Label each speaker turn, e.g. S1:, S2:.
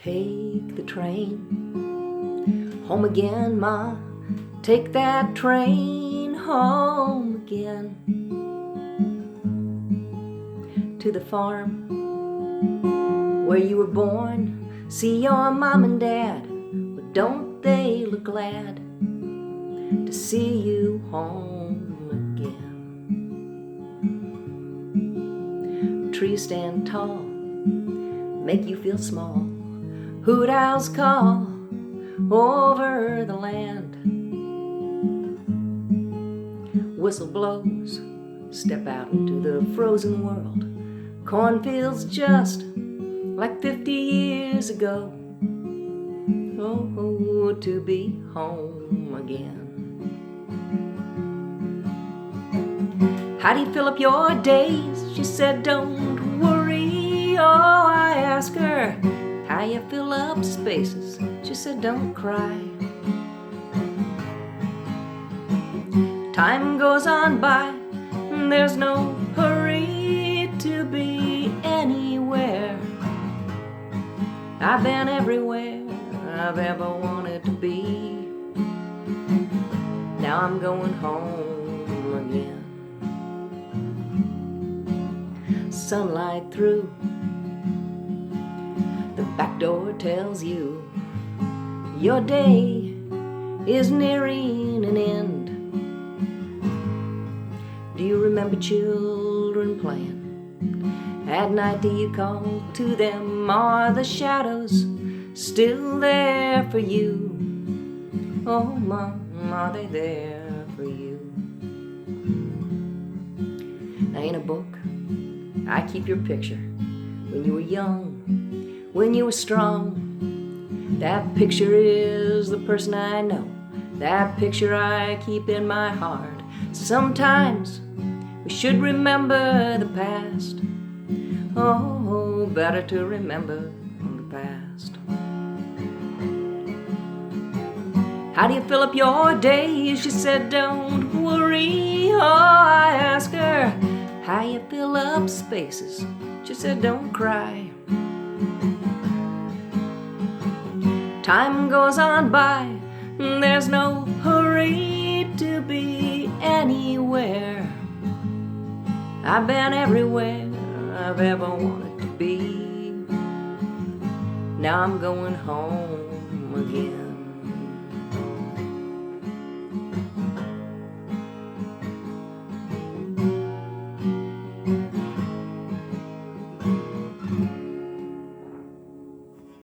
S1: Take the train home again, Ma. Take that train home again to the farm where you were born. See your mom and dad, but don't they look glad to see you home again? Trees stand tall, make you feel small. Hoot owls call over the land. Whistle blows, step out into the frozen world. Cornfields just like 50 years ago. Oh, to be home again. How do you fill up your days? She said, don't worry. Oh, I asked her, how you fill up spaces? She said, don't cry. Time goes on by, there's no hurry to be anywhere. I've been everywhere I've ever wanted to be. Now I'm going home again. Sunlight through the back door tells you your day is nearing an end. Do you remember children playing? At night do you call to them? Are the shadows still there for you? Oh, Mom, are they there for you? Now in a book, I keep your picture when you were young, when you were strong. That picture is the person I know. That picture I keep in my heart. Sometimes we should remember the past. Oh, better to remember the past. How do you fill up your days? She said, don't worry. Oh, I asked her, how you fill up spaces? She said, don't cry. Time goes on by, there's no hurry to be anywhere. I've been everywhere I've ever wanted to be. Now I'm going home again.